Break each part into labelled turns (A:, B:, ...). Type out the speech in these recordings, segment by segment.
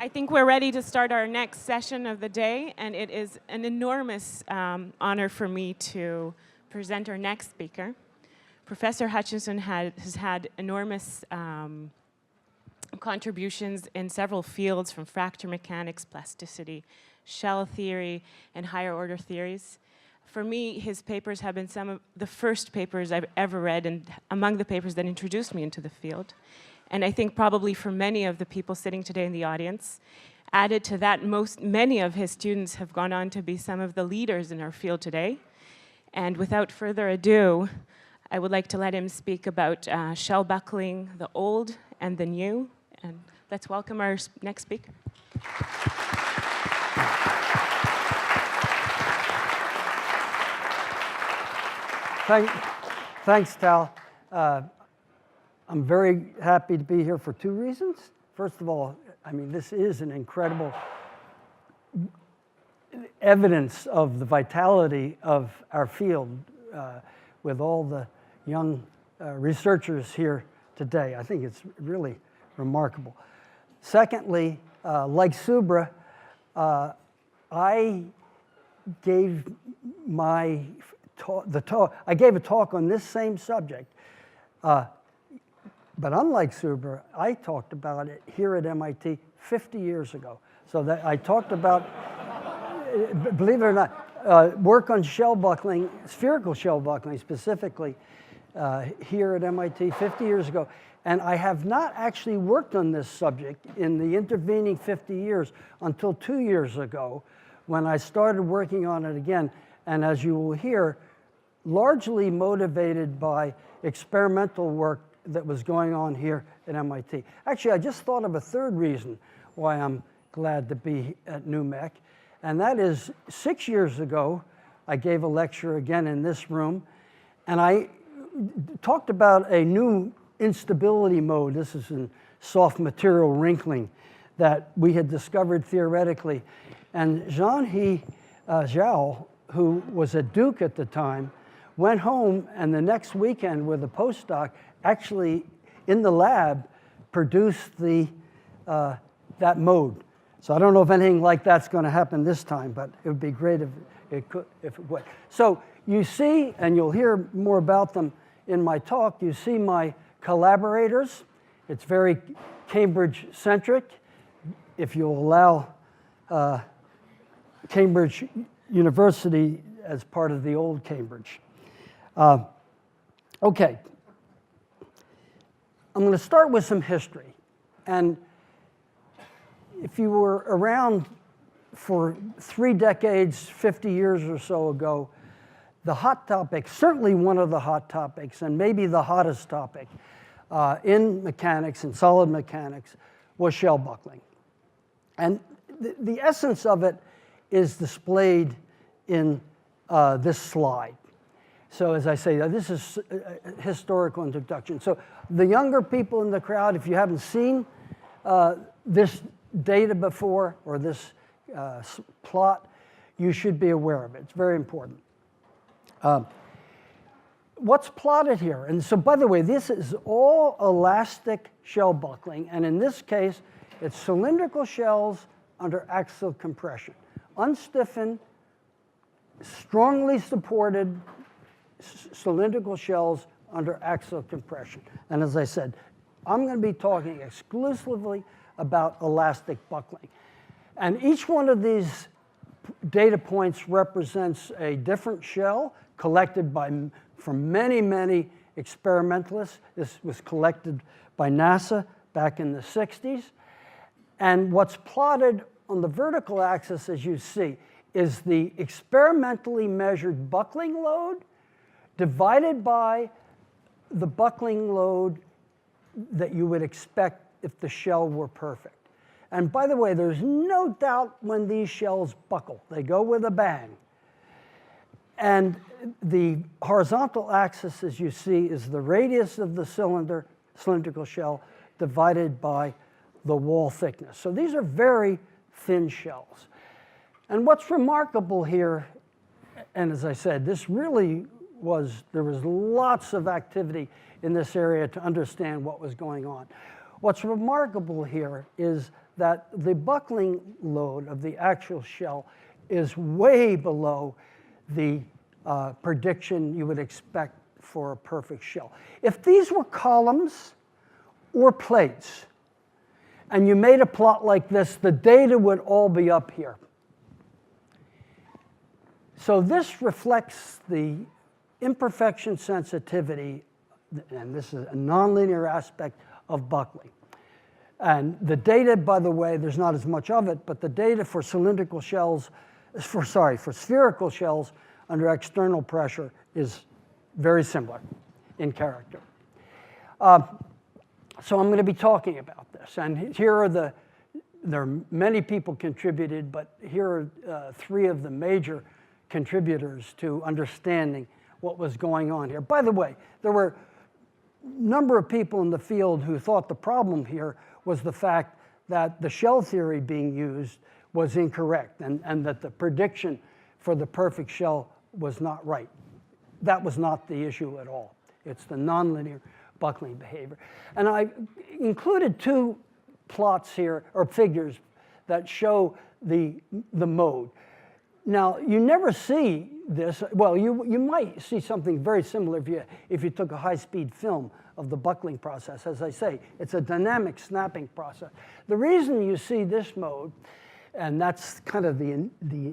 A: I think we're ready to start our next session of the day, and it is an enormous honor for me to present our next speaker. Professor Hutchinson has had enormous contributions in several fields, from fracture mechanics, plasticity, shell theory, and higher order theories. For me, his papers have been some of the first papers I've ever read, and among the papers that introduced me into the field. And I think probably for many of the people sitting today in the audience, added to that, many of his students have gone on to be some of the leaders in our field today. And without further ado, I would like to let him speak about shell buckling, the old and the new. And let's welcome our next speaker.
B: Thanks, Tal. I'm very happy to be here for two reasons. First of all, I mean, this is an incredible evidence of the vitality of our field with all the young researchers here today. I think it's really remarkable. Secondly, like Subra, I gave I gave a talk on this same subject, but unlike Subra, I talked about it here at MIT 50 years ago. So that I talked about, believe it or not, work on shell buckling, spherical shell buckling specifically, here at MIT 50 years ago. And I have not actually worked on this subject in the intervening 50 years until 2 years ago, when I started working on it again. And as you will hear, largely motivated by experimental work that was going on here at MIT. Actually, I just thought of a third reason why I'm glad to be at NEW.Mech, and that is 6 years ago, I gave a lecture again in this room, and I talked about a new instability mode. This is in soft material wrinkling that we had discovered theoretically. And Jean-He Zhao, who was at Duke at the time, went home, and the next weekend with a postdoc actually in the lab produced that mode. So I don't know if anything like that's going to happen this time, but it would be great if it would. So you see, and you'll hear more about them in my talk, you see my collaborators. It's very Cambridge-centric, if you'll allow Cambridge University as part of the old Cambridge. Okay. I'm going to start with some history. And if you were around for 3 decades, 50 years or so ago, the hot topic, certainly one of the hot topics, and maybe the hottest topic in mechanics and solid mechanics, was shell buckling. And the essence of it is displayed in this slide. So as I say, this is a historical introduction. So the younger people in the crowd, if you haven't seen this data before, or this plot, you should be aware of it. It's very important. What's plotted here? And so, by the way, this is all elastic shell buckling. And in this case, it's cylindrical shells under axial compression. Unstiffened, strongly supported cylindrical shells under axial compression. And as I said, I'm going to be talking exclusively about elastic buckling. And each one of these data points represents a different shell collected from many, many experimentalists. This was collected by NASA back in the 60s. And what's plotted on the vertical axis, as you see, is the experimentally measured buckling load divided by the buckling load that you would expect if the shell were perfect. And by the way, there's no doubt when these shells buckle. They go with a bang. And the horizontal axis, as you see, is the radius of the cylindrical shell divided by the wall thickness. So these are very thin shells. And what's remarkable here, and as I said, this really there was lots of activity in this area to understand what was going on. What's remarkable here is that the buckling load of the axial shell is way below the prediction you would expect for a perfect shell. If these were columns or plates, and you made a plot like this, the data would all be up here. So this reflects the imperfection sensitivity, and this is a nonlinear aspect of buckling. And the data, by the way, there's not as much of it, but the data for cylindrical shells, for spherical shells under external pressure is very similar in character. So I'm going to be talking about this. And here are there are many people contributed, but here are 3 of the major contributors to understanding what was going on here. By the way, there were a number of people in the field who thought the problem here was the fact that the shell theory being used was incorrect and that the prediction for the perfect shell was not right. That was not the issue at all. It's the nonlinear buckling behavior. And I included 2 plots here, or figures, that show the mode. Now, you never see this. Well, you might see something very similar if you took a high-speed film of the buckling process. As I say, it's a dynamic snapping process. The reason you see this mode, and that's kind of the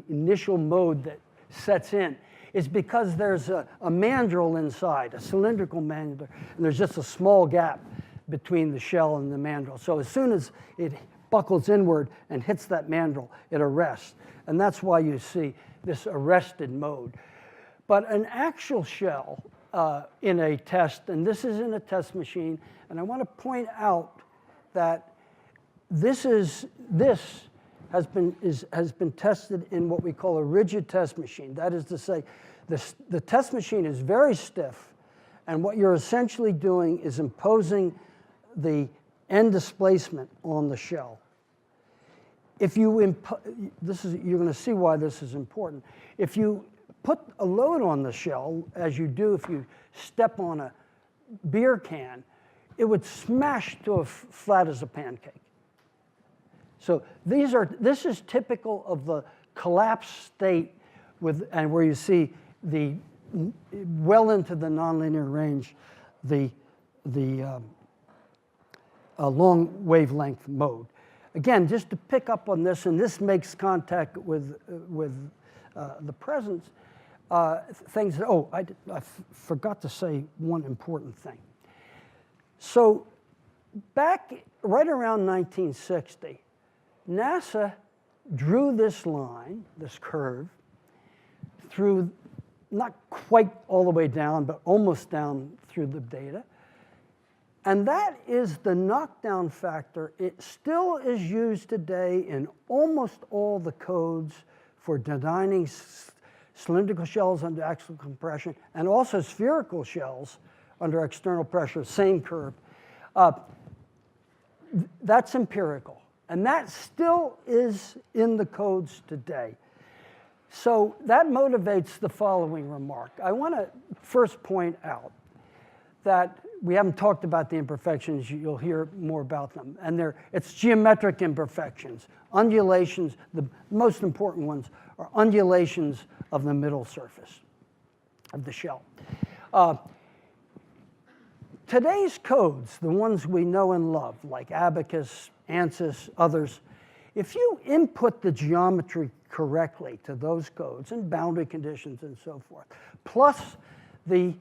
B: initial mode that sets in, is because there's a mandrel inside, a cylindrical mandrel, and there's just a small gap between the shell and the mandrel. So as soon as it buckles inward and hits that mandrel, it arrests. And that's why you see this arrested mode. But an axial shell in a test, and this is in a test machine, and I want to point out that this has been tested in what we call a rigid test machine. That is to say, the test machine is very stiff, and what you're essentially doing is imposing the end displacement on the shell. If you you're going to see why this is important. If you put a load on the shell, as you do if you step on a beer can, it would smash to flat as a pancake. So this is typical of the collapsed state and where you see well into the nonlinear range, the long wavelength mode. Again, just to pick up on this, and this makes contact with the presence, things that, I forgot to say one important thing. So back right around 1960, NASA drew this line, this curve, through, not quite all the way down, but almost down through the data. And that is the knockdown factor. It still is used today in almost all the codes for designing cylindrical shells under axial compression and also spherical shells under external pressure, same curve. That's empirical. And that still is in the codes today. So that motivates the following remark. I want to first point out that we haven't talked about the imperfections. You'll hear more about them. And it's geometric imperfections. Undulations, the most important ones are undulations of the middle surface of the shell. Today's codes, the ones we know and love, like Abacus, ANSYS, others, if you input the geometry correctly to those codes and boundary conditions and so forth, plus the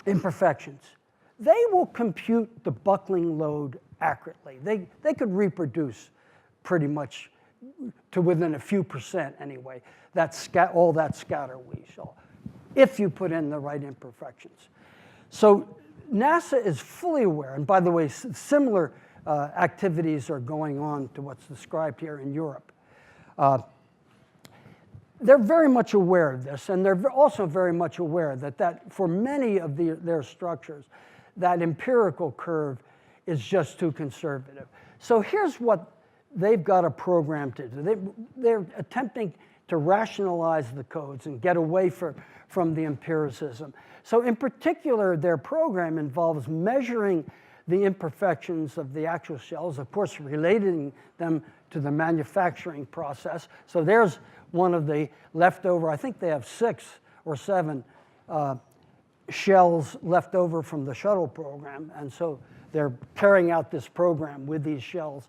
B: imperfections, they will compute the buckling load accurately. They could reproduce pretty much to within a few percent anyway, all that scatter we saw, if you put in the right imperfections. So NASA is fully aware, and by the way, similar activities are going on to what's described here in Europe. They're very much aware of this, and they're also very much aware that for many of their structures, that empirical curve is just too conservative. So here's what they've got a program to do. They're attempting to rationalize the codes and get away from the empiricism. So in particular, their program involves measuring the imperfections of the actual shells, of course relating them to the manufacturing process. So there's one of the leftover, I think they have 6 or 7 shells left over from the shuttle program, and so they're carrying out this program with these shells.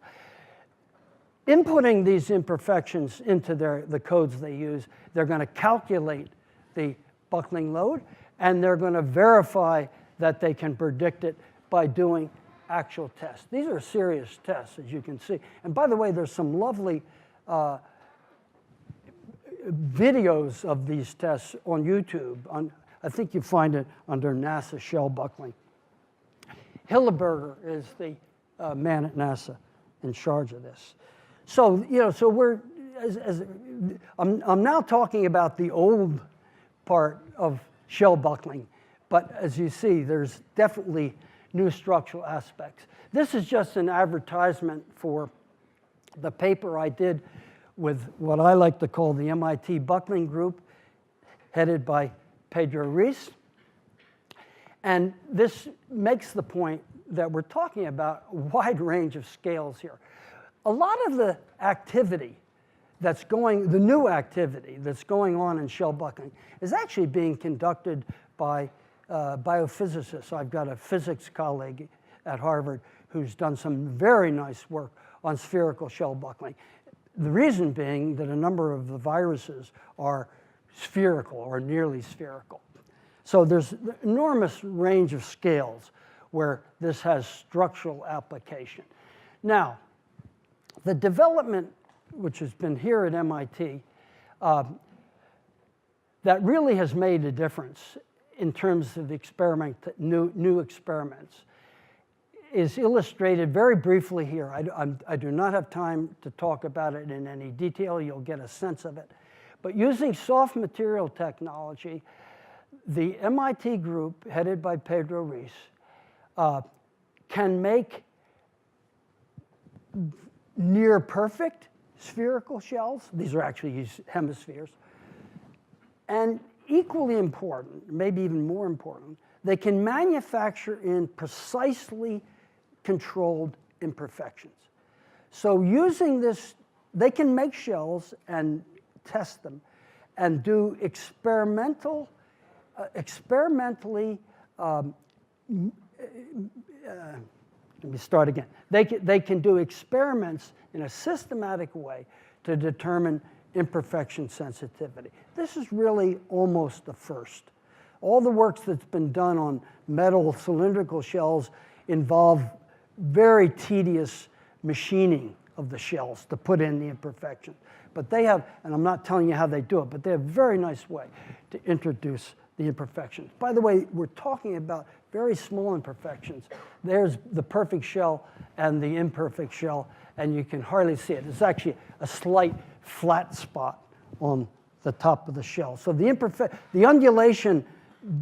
B: Inputting these imperfections into the codes they use, they're going to calculate the buckling load, and they're going to verify that they can predict it by doing actual tests. These are serious tests, as you can see. And by the way, there's some lovely videos of these tests on YouTube. I think you find it under NASA shell buckling. Hilleberger is the man at NASA in charge of this. So, so we're, I'm now talking about the old part of shell buckling, but as you see, there's definitely new structural aspects. This is just an advertisement for the paper I did with what I like to call the MIT buckling group, headed by Pedro Reis. And this makes the point that we're talking about a wide range of scales here. A lot of the activity that's the new activity that's going on in shell buckling is actually being conducted by biophysicists. I've got a physics colleague at Harvard who's done some very nice work on spherical shell buckling. The reason being that a number of the viruses are spherical or nearly spherical. So there's an enormous range of scales where this has structural application. Now, the development, which has been here at MIT, that really has made a difference in terms of new experiments, is illustrated very briefly here. I do not have time to talk about it in any detail. You'll get a sense of it. But using soft material technology, the MIT group, headed by Pedro Reis, can make near perfect spherical shells. These are actually hemispheres. And equally important, maybe even more important, they can manufacture in precisely controlled imperfections. So using this, they can make shells and test them and do experimentally, let me start again. They can do experiments in a systematic way to determine imperfection sensitivity. This is really almost the first. All the work that's been done on metal cylindrical shells involve very tedious machining of the shells to put in the imperfection. But they have, and I'm not telling you how they do it, but they have a very nice way to introduce the imperfections. By the way, we're talking about very small imperfections. There's the perfect shell and the imperfect shell, and you can hardly see it. It's actually a slight flat spot on the top of the shell. So the undulation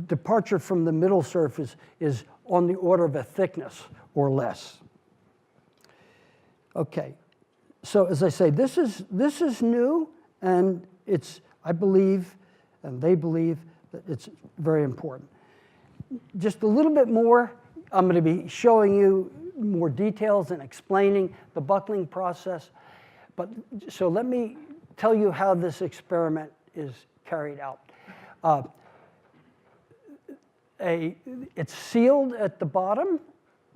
B: departure from the middle surface is on the order of a thickness or less. Okay, so as I say, this is new, and I believe, and they believe, that it's very important. Just a little bit more, I'm going to be showing you more details and explaining the buckling process. But so let me tell you how this experiment is carried out. It's sealed at the bottom,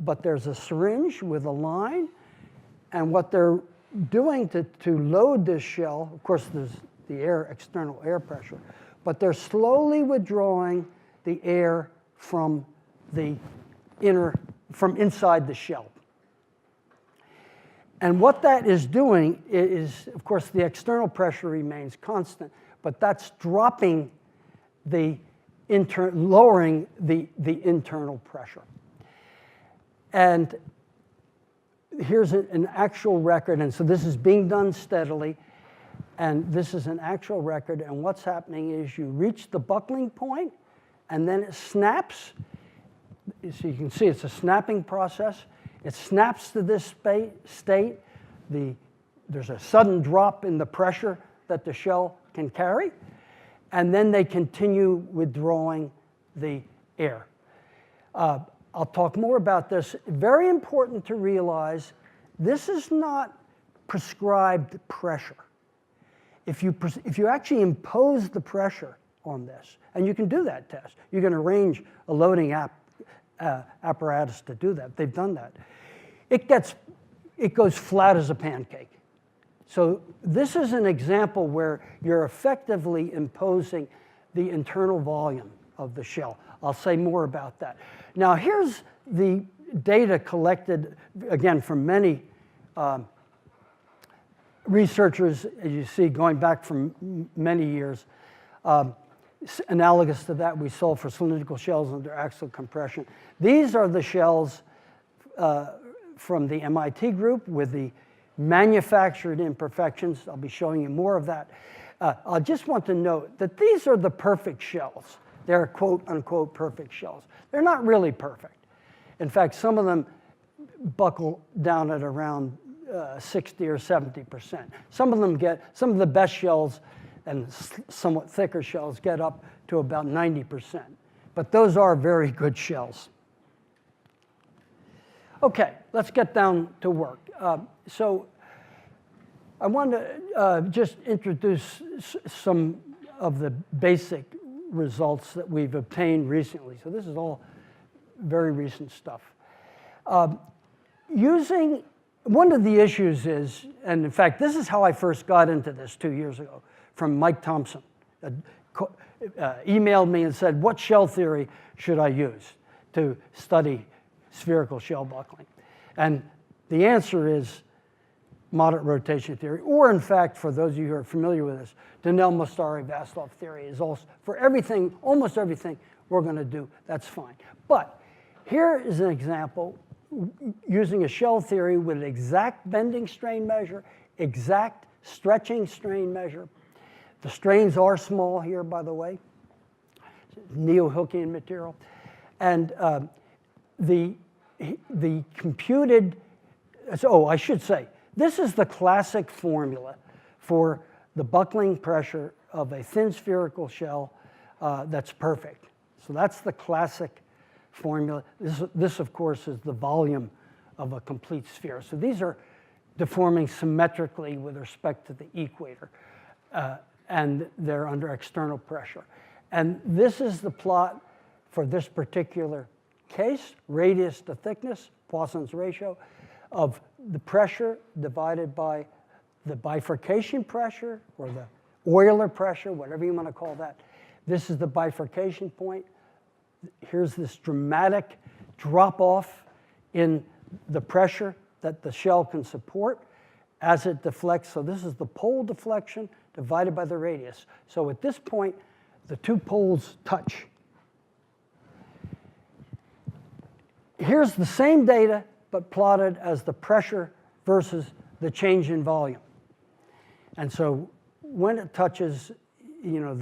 B: but there's a syringe with a line. And what they're doing to load this shell, of course, there's the external air pressure, but they're slowly withdrawing the air from inside the shell. And what that is doing is, of course, the external pressure remains constant, but that's dropping lowering the internal pressure. And here's an actual record, and so this is being done steadily, and this is an actual record, and what's happening is you reach the buckling point, and then it snaps. So you can see it's a snapping process. It snaps to this state. There's a sudden drop in the pressure that the shell can carry, and then they continue withdrawing the air. I'll talk more about this. Very important to realize this is not prescribed pressure. If you actually impose the pressure on this, and you can do that test, you can arrange a loading apparatus to do that. They've done that. It goes flat as a pancake. So this is an example where you're effectively imposing the internal volume of the shell. I'll say more about that. Now here's the data collected, again, from many researchers, as you see, going back from many years. Analogous to that we saw for cylindrical shells under axial compression. These are the shells from the MIT group with the manufactured imperfections. I'll be showing you more of that. I just want to note that these are the perfect shells. They're quote unquote perfect shells. They're not really perfect. In fact, some of them buckle down at around 60 or 70%. Some of the best shells and somewhat thicker shells get up to about 90%. But those are very good shells. Okay, let's get down to work. So I want to just introduce some of the basic results that we've obtained recently. So this is all very recent stuff. One of the issues is, and in fact, this is how I first got into this 2 years ago, from Mike Thompson. Emailed me and said, what shell theory should I use to study spherical shell buckling? And the answer is moderate rotation theory, or in fact, for those of you who are familiar with this, Donnell-Mostari-Vaslov theory is also, for everything, almost everything we're going to do, that's fine. But here is an example using a shell theory with an exact bending strain measure, exact stretching strain measure. The strains are small here, by the way, neo-Hookean material. And the computed, so I should say, this is the classic formula for the buckling pressure of a thin spherical shell that's perfect. So that's the classic formula. This, of course, is the volume of a complete sphere. So these are deforming symmetrically with respect to the equator, and they're under external pressure. And this is the plot for this particular case, radius to thickness, Poisson's ratio, of the pressure divided by the bifurcation pressure, or the Euler pressure, whatever you want to call that. This is the bifurcation point. Here's this dramatic drop-off in the pressure that the shell can support as it deflects. So this is the pole deflection divided by the radius. So at this point, the two poles touch. Here's the same data, but plotted as the pressure versus the change in volume. And so when it touches, you know,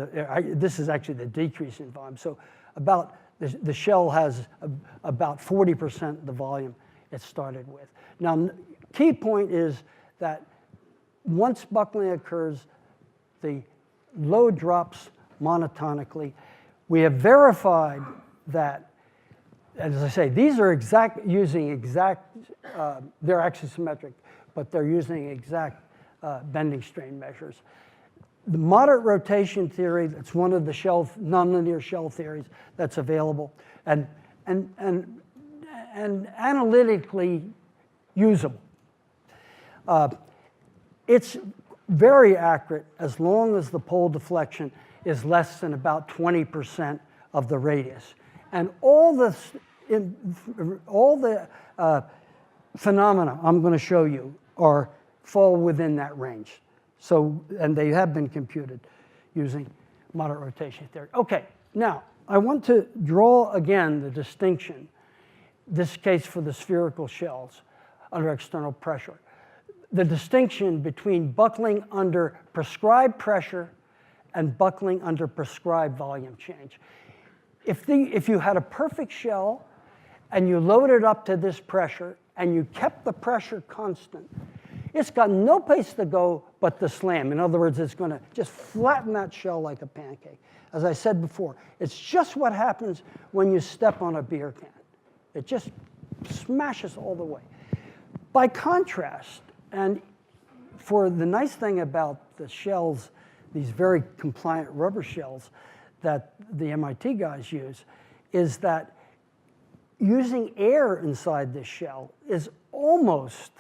B: this is actually the decrease in volume. So about the shell has about 40% the volume it started with. Now, key point is that once buckling occurs, the load drops monotonically. We have verified that, as I say, these are using exact, they're axisymmetric, but they're using exact bending strain measures. The moderate rotation theory, that's one of the nonlinear shell theories that's available, and analytically usable. It's very accurate as long as the pole deflection is less than about 20% of the radius. And all the phenomena I'm going to show you fall within that range. So, and they have been computed using moderate rotation theory. Okay, now I want to draw again the distinction, this case for the spherical shells under external pressure. The distinction between buckling under prescribed pressure and buckling under prescribed volume change. If you had a perfect shell and you loaded up to this pressure and you kept the pressure constant, it's got no place to go but to slam. In other words, it's going to just flatten that shell like a pancake. As I said before, it's just what happens when you step on a beer can. It just smashes all the way. By contrast, and for the nice thing about the shells, these very compliant rubber shells that the MIT guys use, is that using air inside this shell is almost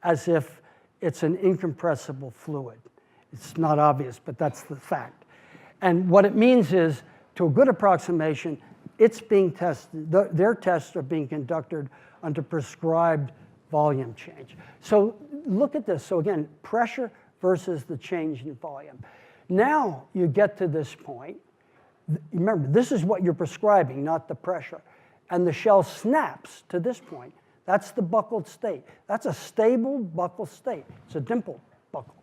B: as if it's an incompressible fluid. It's not obvious, but that's the fact. And what it means is, to a good approximation, it's being tested, their tests are being conducted under prescribed volume change. So look at this. So again, pressure versus the change in volume. Now you get to this point. Remember, this is what you're prescribing, not the pressure. And the shell snaps to this point. That's the buckled state. That's a stable buckled state. It's a dimpled buckle.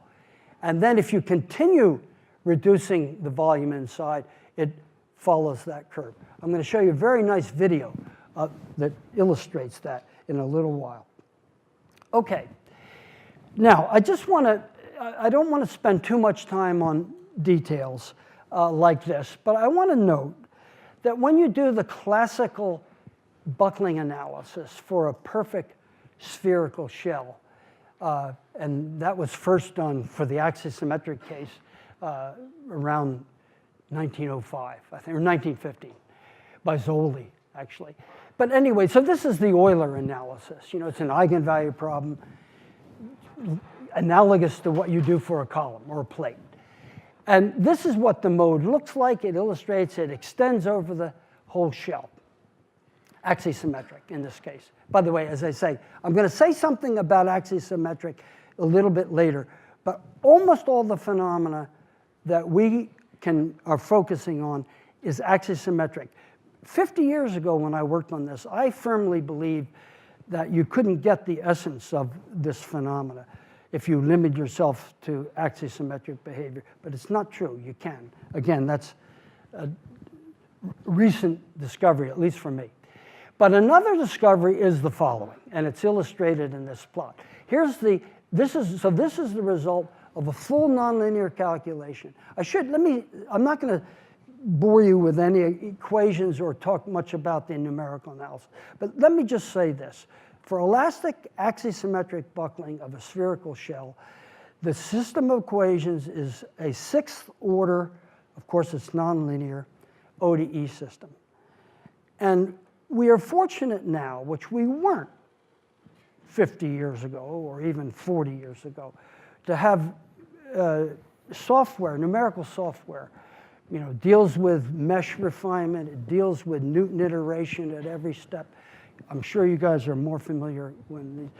B: And then if you continue reducing the volume inside, it follows that curve. I'm going to show you a very nice video that illustrates that in a little while. Okay. Now, I don't want to spend too much time on details like this, but I want to note that when you do the classical buckling analysis for a perfect spherical shell, and that was first done for the axisymmetric case around 1905, I think, or 1950, by Zoli, actually. But anyway, so this is the Euler analysis. You know, it's an eigenvalue problem, analogous to what you do for a column or a plate. And this is what the mode looks like. It illustrates, it extends over the whole shell. Axisymmetric in this case. By the way, as I say, I'm going to say something about axisymmetric a little bit later, but almost all the phenomena that we are focusing on is axisymmetric. 50 years ago when I worked on this, I firmly believed that you couldn't get the essence of this phenomena if you limit yourself to axisymmetric behavior, but it's not true. You can. Again, that's a recent discovery, at least for me. But another discovery is the following, and it's illustrated in this plot. This is the result of a full nonlinear calculation. I'm not going to bore you with any equations or talk much about the numerical analysis, but let me just say this. For elastic axisymmetric buckling of a spherical shell, the system of equations is a sixth order, of course it's nonlinear, ODE system. And we are fortunate now, which we weren't 50 years ago or even 40 years ago, to have software, numerical software, deals with mesh refinement, it deals with Newton iteration at every step. I'm sure you guys are more familiar when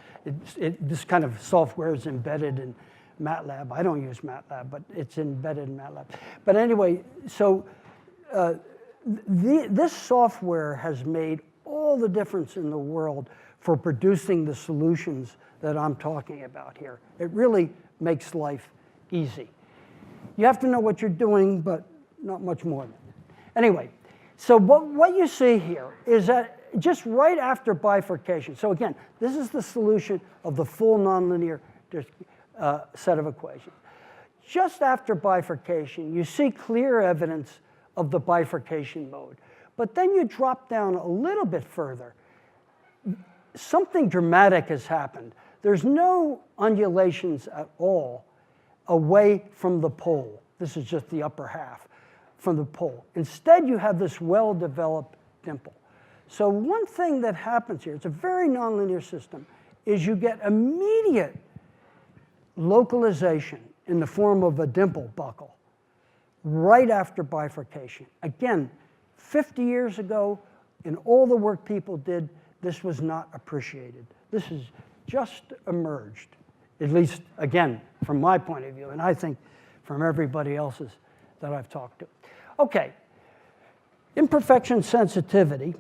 B: this kind of software is embedded in MATLAB. I don't use MATLAB, but it's embedded in MATLAB. But anyway, so this software has made all the difference in the world for producing the solutions that I'm talking about here. It really makes life easy. You have to know what you're doing, but not much more than that. Anyway, so what you see here is that just right after bifurcation, so again, this is the solution of the full nonlinear set of equations. Just after bifurcation, you see clear evidence of the bifurcation mode. But then you drop down a little bit further. Something dramatic has happened. There's no undulations at all away from the pole. This is just the upper half from the pole. Instead, you have this well-developed dimple. So one thing that happens here, it's a very nonlinear system, is you get immediate localization in the form of a dimple buckle right after bifurcation. Again, 50 years ago, in all the work people did, this was not appreciated. This has just emerged, at least, again, from my point of view, and I think from everybody else's that I've talked to. Okay, imperfection sensitivity.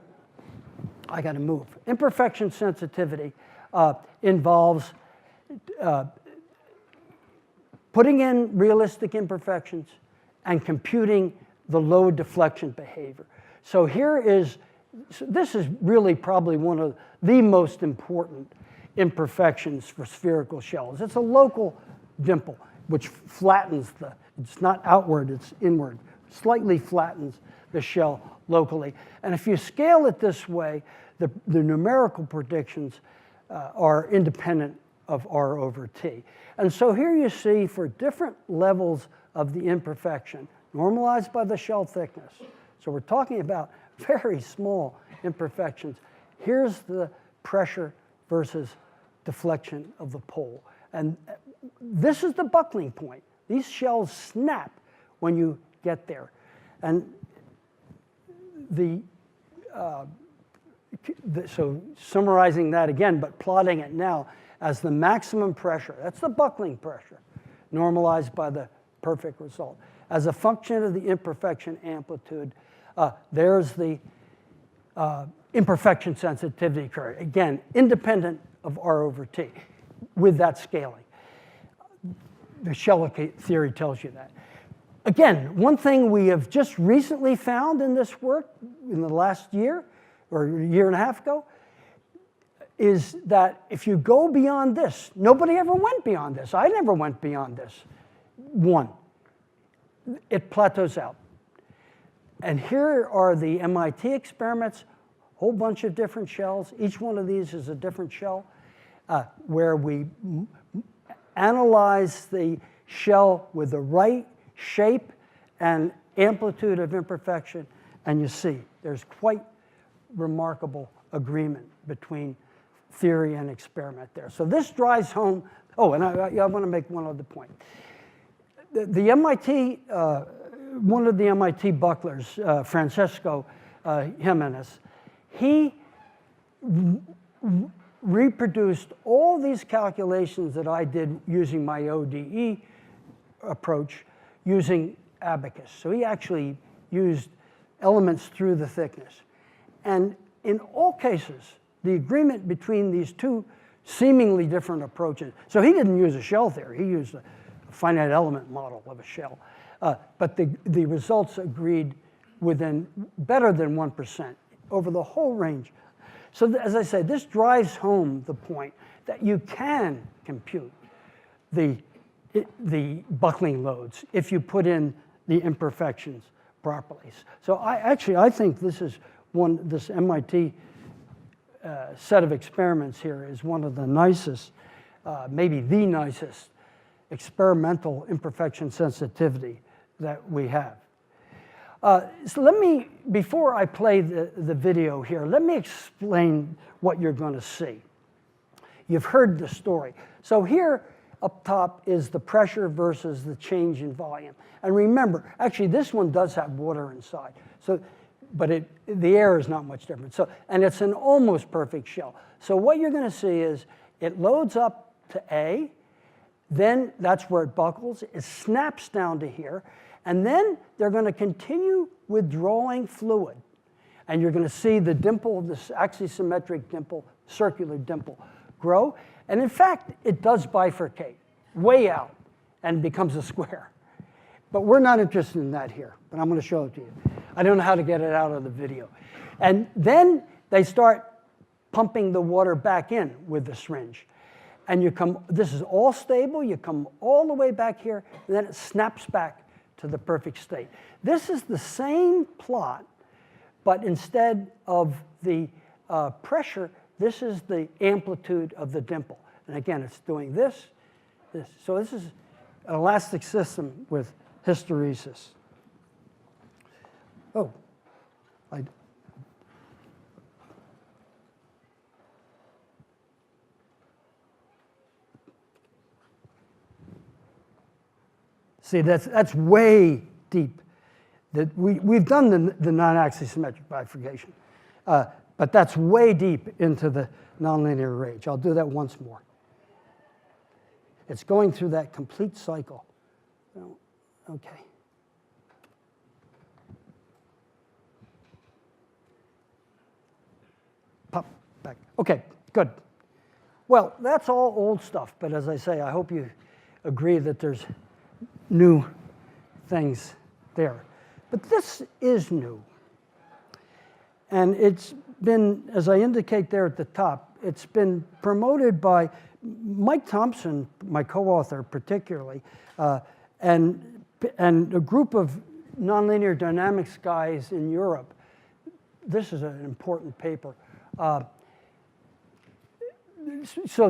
B: I got to move. Imperfection sensitivity involves putting in realistic imperfections and computing the load deflection behavior. So this is really probably one of the most important imperfections for spherical shells. It's a local dimple, which flattens it's not outward, it's inward, slightly flattens the shell locally. And if you scale it this way, the numerical predictions are independent of R over T. And so here you see for different levels of the imperfection, normalized by the shell thickness. So we're talking about very small imperfections. Here's the pressure versus deflection of the pole. And this is the buckling point. These shells snap when you get there. And so summarizing that again, but plotting it now as the maximum pressure, that's the buckling pressure, normalized by the perfect result. As a function of the imperfection amplitude, there's the imperfection sensitivity curve. Again, independent of R over T with that scaling. The shell theory tells you that. Again, one thing we have just recently found in this work in the last year or a year and a half ago is that if you go beyond this, nobody ever went beyond this. I never went beyond this. One, it plateaus out. And here are the MIT experiments, whole bunch of different shells. Each one of these is a different shell where we analyze the shell with the right shape and amplitude of imperfection, and you see there's quite remarkable agreement between theory and experiment there. So this drives home, oh, and I want to make one other point. The MIT, one of the MIT bucklers, Francesco Jimenez, he reproduced all these calculations that I did using my ODE approach using abacus. So he actually used elements through the thickness. And in all cases, the agreement between these two seemingly different approaches, so he didn't use a shell theory, he used a finite element model of a shell. But the results agreed within better than 1% over the whole range. So as I said, this drives home the point that you can compute the buckling loads if you put in the imperfections properly. So I think this is this MIT set of experiments here is one of the nicest, maybe the nicest experimental imperfection sensitivity that we have. So let me, before I play the video here, let me explain what you're going to see. You've heard the story. So here up top is the pressure versus the change in volume. And remember, actually this one does have water inside. So, but the air is not much different. So, and it's an almost perfect shell. So what you're going to see is it loads up to A, then that's where it buckles, it snaps down to here, and then they're going to continue withdrawing fluid. And you're going to see the dimple, this axisymmetric dimple, circular dimple, grow. And in fact, it does bifurcate way out and becomes a square. But we're not interested in that here, but I'm going to show it to you. I don't know how to get it out of the video. And then they start pumping the water back in with the syringe. And you come, this is all stable, you come all the way back here, and then it snaps back to the perfect state. This is the same plot, but instead of the pressure, this is the amplitude of the dimple. And again, it's doing this. So this is an elastic system with hysteresis. Oh, see, that's way deep. That we've done the non-axisymmetric bifurcation, but that's way deep into the nonlinear range. I'll do that once more. It's going through that complete cycle. Okay. Pop back. Okay, good. Well, that's all old stuff, but as I say, I hope you agree that there's new things there. But this is new. And it's been, as I indicate there at the top, it's been promoted by Mike Thompson, my co-author particularly, and a group of nonlinear dynamics guys in Europe. This is an important paper So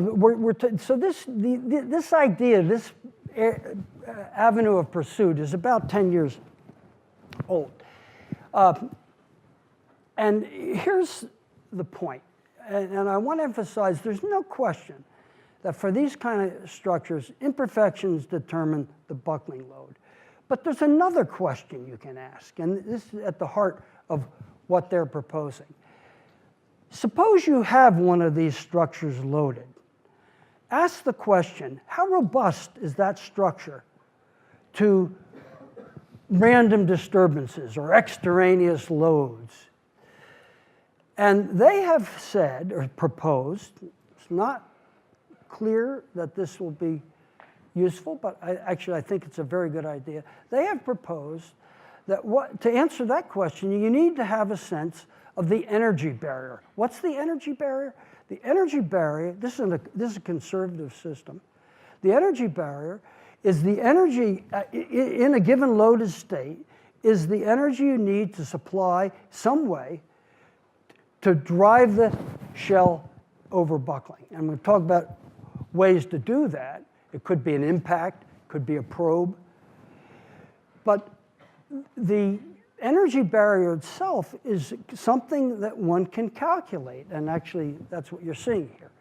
B: this idea, this avenue of pursuit is about 10 years old. And here's the point, and I want to emphasize there's no question that for these kind of structures, imperfections determine the buckling load. But there's another question you can ask, and this is at the heart of what they're proposing. Suppose you have one of these structures loaded. Ask the question, how robust is that structure to random disturbances or extraneous loads? And they have said or proposed, it's not clear that this will be useful, but I think it's a very good idea. They have proposed that to answer that question, you need to have a sense of the energy barrier. What's the energy barrier? The energy barrier, this is a conservative system. The energy barrier is the energy in a given loaded state, is the energy you need to supply some way to drive the shell over buckling. And we'll talk about ways to do that. It could be an impact, could be a probe. But the energy barrier itself is something that one can calculate, and actually that's what you're seeing here.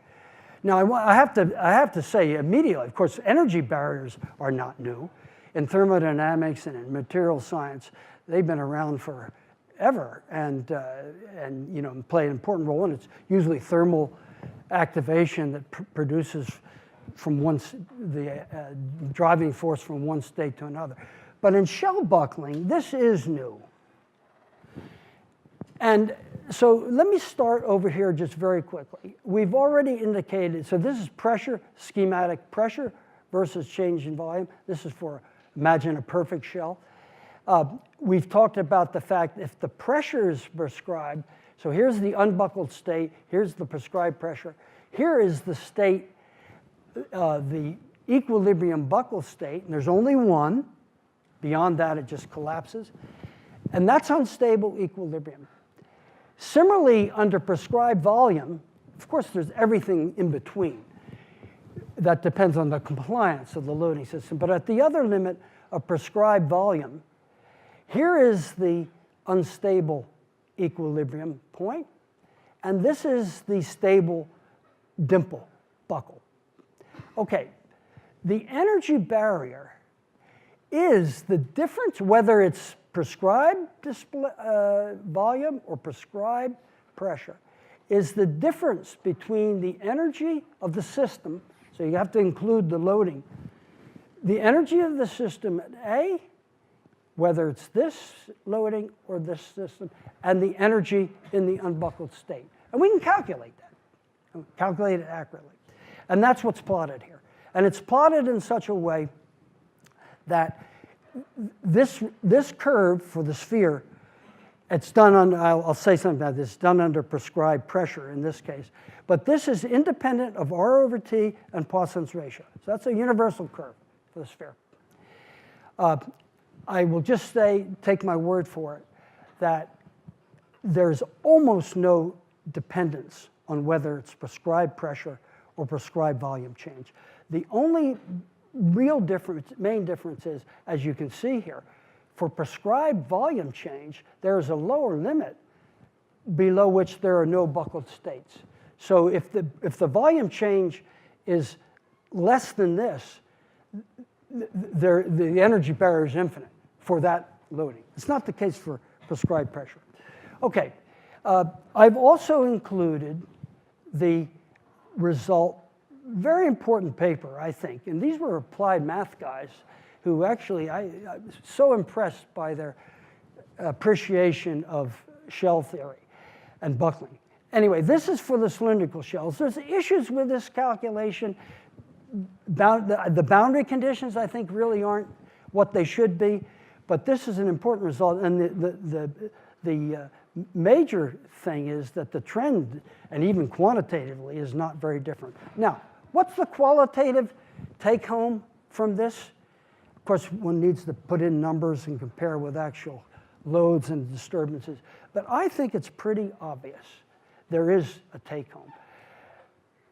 B: Now I have to say immediately, of course, energy barriers are not new. In thermodynamics and in material science, they've been around forever and play an important role, and it's usually thermal activation that produces from the driving force from one state to another. But in shell buckling, this is new. And so let me start over here just very quickly. We've already indicated, so this is pressure, schematic pressure versus change in volume. This is for, imagine a perfect shell. We've talked about the fact if the pressure is prescribed, so here's the unbuckled state, here's the prescribed pressure, here is the state, the equilibrium buckle state, and there's only one. Beyond that, it just collapses. And that's unstable equilibrium. Similarly, under prescribed volume, of course, there's everything in between. That depends on the compliance of the loading system. But at the other limit of prescribed volume, here is the unstable equilibrium point, and this is the stable dimple buckle. Okay, the energy barrier is the difference, whether it's prescribed volume or prescribed pressure, is the difference between the energy of the system, so you have to include the loading, the energy of the system at A, whether it's this loading or this system, and the energy in the unbuckled state. And we can calculate that, calculate it accurately. And that's what's plotted here. And it's plotted in such a way that this curve for the sphere, it's done on, I'll say something about this, it's done under prescribed pressure in this case. But this is independent of R over T and Poisson's ratio. So that's a universal curve for the sphere. I will just say, take my word for it, that there's almost no dependence on whether it's prescribed pressure or prescribed volume change. The only real difference, main difference is, as you can see here, for prescribed volume change, there is a lower limit below which there are no buckled states. So if the volume change is less than this, the energy barrier is infinite for that loading. It's not the case for prescribed pressure. Okay, I've also included the result, very important paper, I think, and these were applied math guys who actually, I'm so impressed by their appreciation of shell theory and buckling. Anyway, this is for the cylindrical shells. There's issues with this calculation. The boundary conditions, I think, really aren't what they should be, but this is an important result. And the major thing is that the trend, and even quantitatively, is not very different. Now, what's the qualitative take-home from this? Of course, one needs to put in numbers and compare with actual loads and disturbances. But I think it's pretty obvious there is a take-home.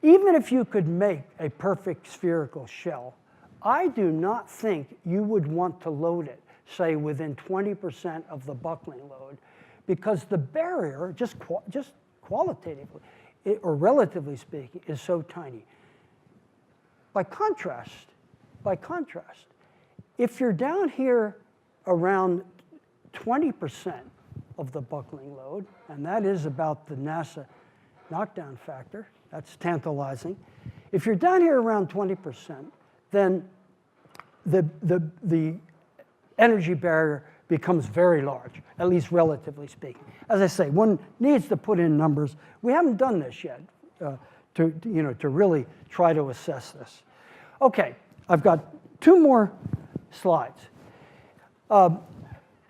B: Even if you could make a perfect spherical shell, I do not think you would want to load it, say, within 20% of the buckling load, because the barrier, just qualitatively, or relatively speaking, is so tiny. By contrast, if you're down here around 20% of the buckling load, and that is about the NASA knockdown factor, that's tantalizing. If you're down here around 20%, then the energy barrier becomes very large, at least relatively speaking. As I say, one needs to put in numbers. We haven't done this yet to really try to assess this. Okay, I've got 2 more slides.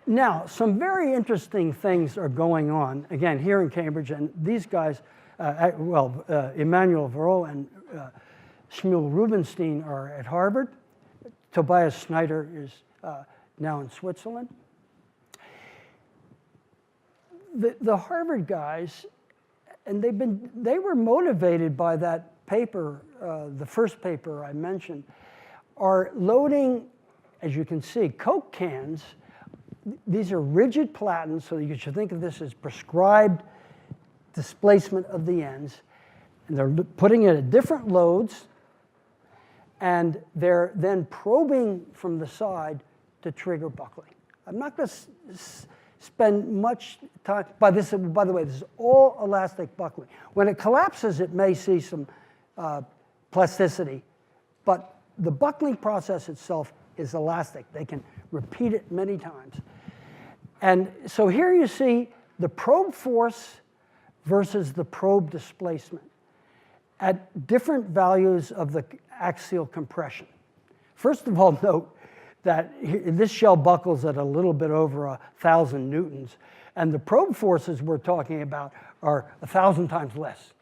B: Now, some very interesting things are going on, again, here in Cambridge, and these guys, Emmanuel Varro and Shmuel Rubinstein are at Harvard. Tobias Schneider is now in Switzerland. The Harvard guys, and they were motivated by that paper, the first paper I mentioned, are loading, as you can see, Coke cans. These are rigid platens, so you should think of this as prescribed displacement of the ends. And they're putting it at different loads, and they're then probing from the side to trigger buckling. I'm not going to spend much time, by the way, this is all elastic buckling. When it collapses, it may see some plasticity, but the buckling process itself is elastic. They can repeat it many times. And so here you see the probe force versus the probe displacement at different values of the axial compression. First of all, note that this shell buckles at a little bit over 1,000 newtons, and the probe forces we're talking about are 1,000 times less.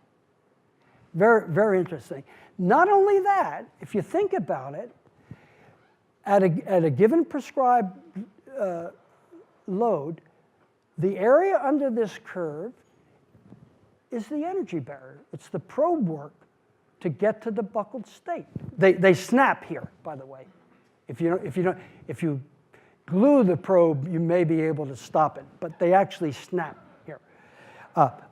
B: Very, very interesting. Not only that, if you think about it, at a given prescribed load, the area under this curve is the energy barrier. It's the probe work to get to the buckled state. They snap here, by the way. If you glue the probe, you may be able to stop it, but they actually snap here.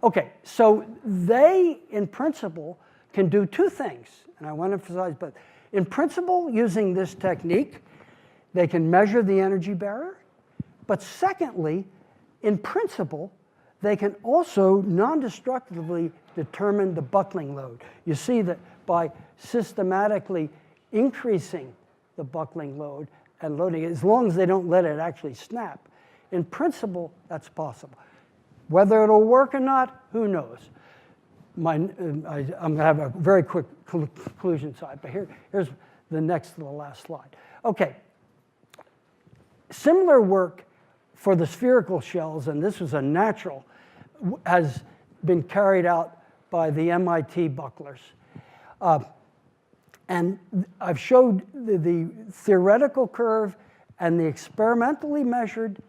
B: Okay, so they, in principle, can do 2 things, and I want to emphasize both. In principle, using this technique, they can measure the energy barrier, but secondly, in principle, they can also non-destructively determine the buckling load. You see that by systematically increasing the buckling load and loading it, as long as they don't let it actually snap, in principle, that's possible. Whether it'll work or not, who knows? I'm going to have a very quick conclusion slide, but here's the next to the last slide. Okay, similar work for the spherical shells, and this was a natural, has been carried out by the MIT bucklers. And I've showed the theoretical curve and the experimentally measured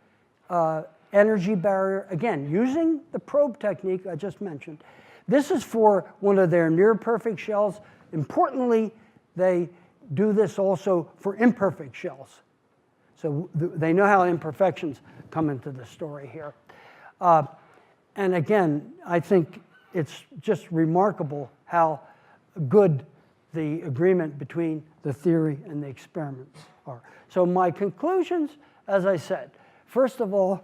B: energy barrier, again, using the probe technique I just mentioned. This is for one of their near-perfect shells. Importantly, they do this also for imperfect shells. So they know how imperfections come into the story here. And again, I think it's just remarkable how good the agreement between the theory and the experiments are. So my conclusions, as I said, first of all,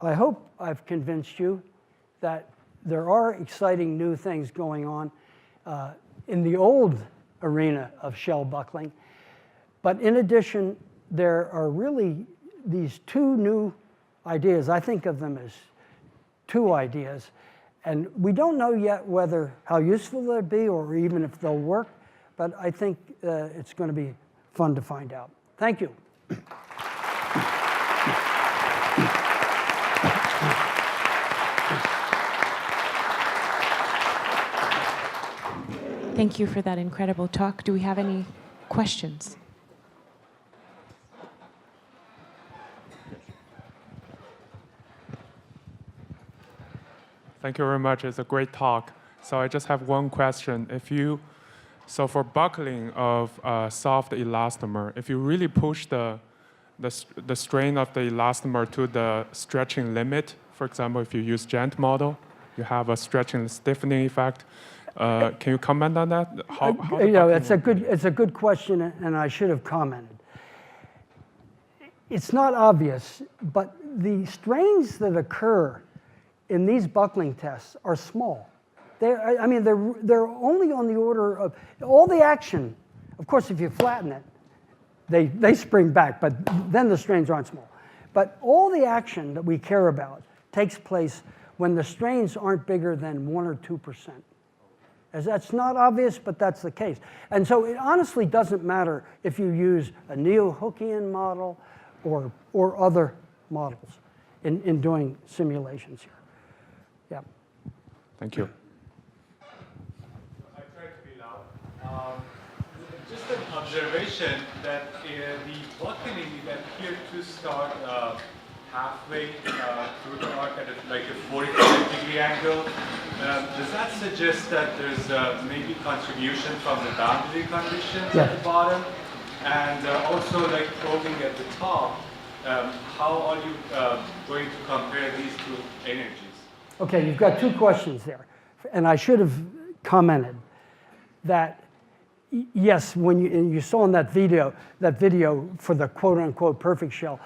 B: I hope I've convinced you that there are exciting new things going on in the old arena of shell buckling. But in addition, there are really these 2 new ideas. I think of them as 2 ideas. And we don't know yet how useful they'll be or even if they'll work, but I think it's going to be fun to find out. Thank you.
A: Thank you for that incredible talk. Do we have any questions?
C: Thank you very much. It's a great talk. So I just have one question. So for buckling of a soft elastomer, if you really push the strain of the elastomer to the stretching limit, for example, if you use Gent model, you have a stretching and stiffening effect. Can you comment on that?
B: It's a good question, and I should have commented. It's not obvious, but the strains that occur in these buckling tests are small. They're only on the order of all the action. Of course, if you flatten it, they spring back, but then the strains aren't small. But all the action that we care about takes place when the strains aren't bigger than 1 or 2%. As that's not obvious, but that's the case. And so it honestly doesn't matter if you use a neo-Hookean model or other models in doing simulations here. Yeah.
C: Thank you.
D: I tried to be loud. Just an observation that the buckling appeared to start halfway through the arc at like a 45-degree angle. Does that suggest that there's maybe contribution from the boundary conditions at the bottom? And also like probing at the top, how are you going to compare these two energies?
B: Okay, you've got two questions there. And I should have commented that, yes, when you saw in that video for the quote-unquote perfect shell,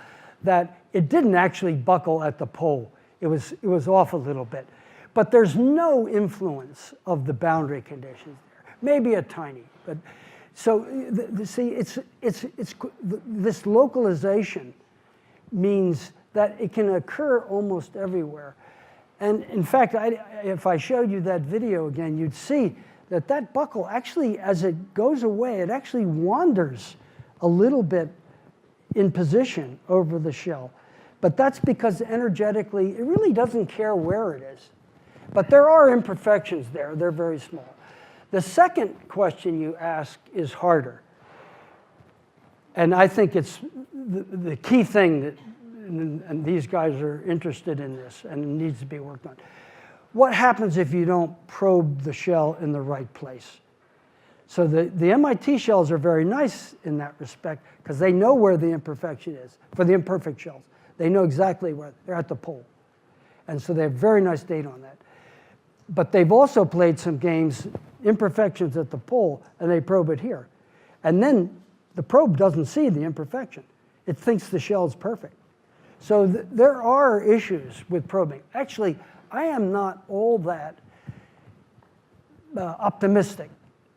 B: that it didn't actually buckle at the pole. It was off a little bit. But there's no influence of the boundary conditions there. Maybe a tiny, but so see, this localization means that it can occur almost everywhere. And in fact, if I showed you that video again, you'd see that buckle actually, as it goes away, it actually wanders a little bit in position over the shell. But that's because energetically, it really doesn't care where it is. But there are imperfections there. They're very small. The second question you ask is harder. And I think it's the key thing that, and these guys are interested in this and it needs to be worked on. What happens if you don't probe the shell in the right place? So the MIT shells are very nice in that respect because they know where the imperfection is. For the imperfect shells, they know exactly where they're at the pole. And so they have very nice data on that. But they've also played some games, imperfections at the pole, and they probe it here. And then the probe doesn't see the imperfection. It thinks the shell is perfect. So there are issues with probing. Actually, I am not all that optimistic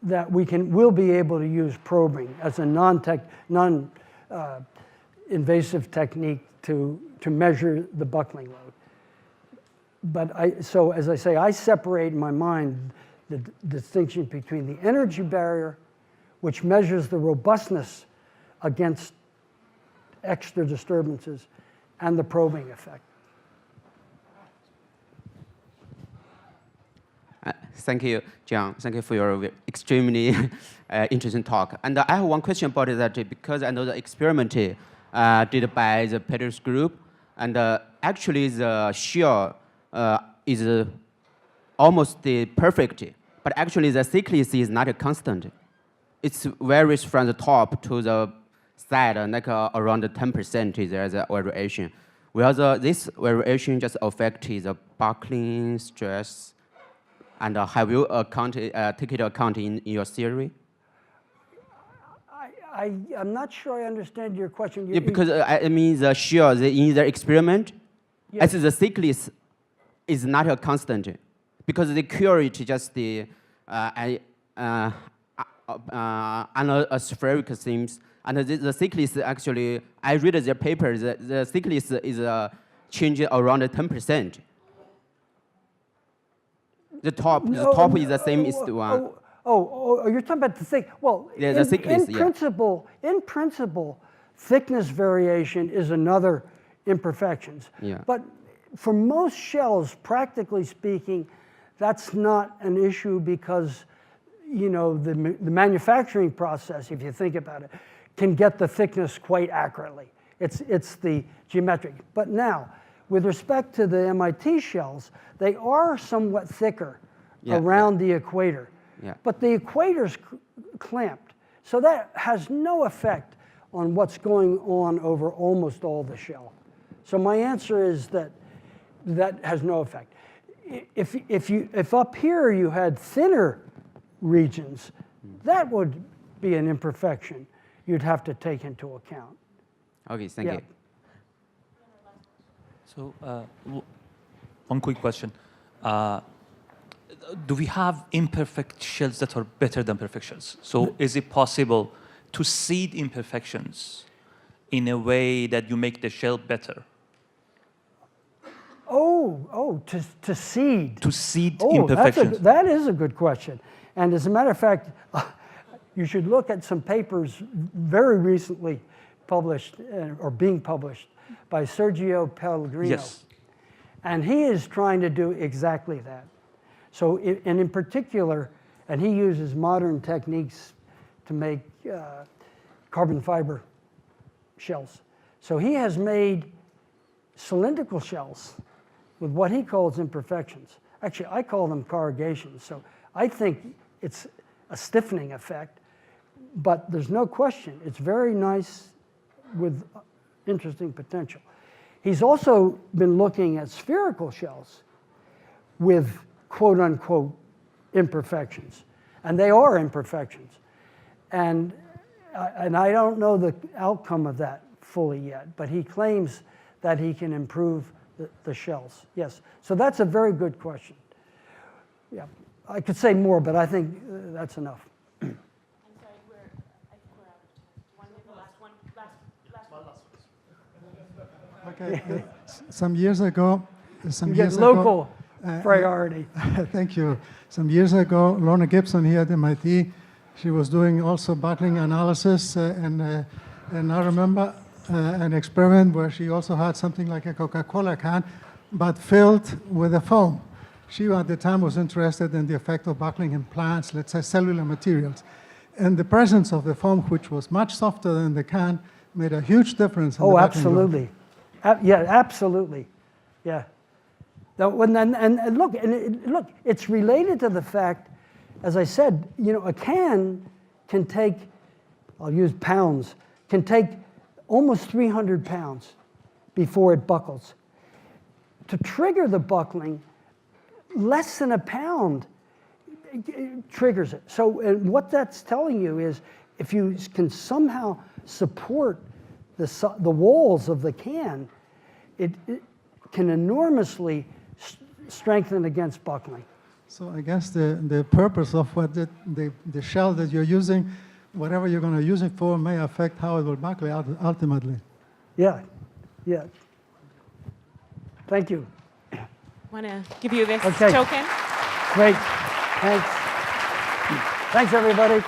B: that we'll be able to use probing as a non-invasive technique to measure the buckling load. But so as I say, I separate in my mind the distinction between the energy barrier, which measures the robustness against extra disturbances, and the probing effect.
E: Thank you, John. Thank you for your extremely interesting talk. And I have one question about it, that because I know the experiment did by the Peters group, and actually the shell is almost perfect, but actually the thickness is not a constant. It varies from the top to the side, like around 10% there's a variation. Whereas this variation just affects the buckling stress. And have you take it account in your theory?
B: I'm not sure I understand your question.
E: Yeah, because I mean the shell in the experiment, yes, as the thickness is not a constant, because the current just the spherical seams, and the thickness actually, I read their papers, the thickness is changing around 10%. The top is the same as the one.
B: You're talking about the thick. Well,
E: yeah, the thickness,
B: in principle, thickness variation is another imperfections.
E: Yeah.
B: But for most shells, practically speaking, that's not an issue because, you know, the manufacturing process, if you think about it, can get the thickness quite accurately. It's the geometric. But now, With respect to the MIT shells, they are somewhat thicker
E: Yeah,
B: around the equator.
E: Yeah.
B: But the equator's clamped. So that has no effect on what's going on over almost all the shell. So my answer is that that has no effect. If up here you had thinner regions, that would be an imperfection you'd have to take into account.
E: Okay, thank you.
F: So one quick question. Do we have imperfect shells that are better than perfect shells? So is it possible to seed imperfections in a way that you make the shell better?
B: To seed.
F: To seed
B: Oh,
F: imperfections.
B: that is a good question. And as a matter of fact, you should look at some papers very recently published or being published by Sergio Pellegrino.
F: Yes.
B: And he is trying to do exactly that. So, and in particular, and he uses modern techniques to make carbon fiber shells. So he has made cylindrical shells with what he calls imperfections. Actually, I call them corrugations. So I think it's a stiffening effect, but there's no question. It's very nice with interesting potential. He's also been looking at spherical shells with quote unquote imperfections. And they are imperfections. And I don't know the outcome of that fully yet, but he claims that he can improve the shells. Yes, so that's a very good question. Yeah, I could say more, but I think that's enough.
A: I'm sorry, I think we're out of time. Last one.
G: Okay. Some years ago,
B: You get local priority.
G: Thank you. Some years ago, Lorna Gibson here at MIT, she was doing also buckling analysis, and I remember an experiment where she also had something like a Coca-Cola can, but filled with a foam. She at the time was interested in the effect of buckling in plants, let's say cellular materials. And the presence of the foam, which was much softer than the can, made a huge difference in the buckling growth.
B: Absolutely. Yeah, absolutely. Yeah. And look, it's related to the fact, as I said, you know, a can can take, I'll use pounds, can take almost 300 pounds before it buckles. To trigger the buckling, less than a pound triggers it. So what that's telling you is if you can somehow support the walls of the can, it can enormously strengthen against buckling.
G: So I guess the purpose of what the shell that you're using, whatever you're going to use it for, may affect how it will buckle ultimately.
B: Yeah, yeah. Thank you.
A: Want to give you this
B: Okay.
A: token?
B: Great. Thanks. Thanks, everybody.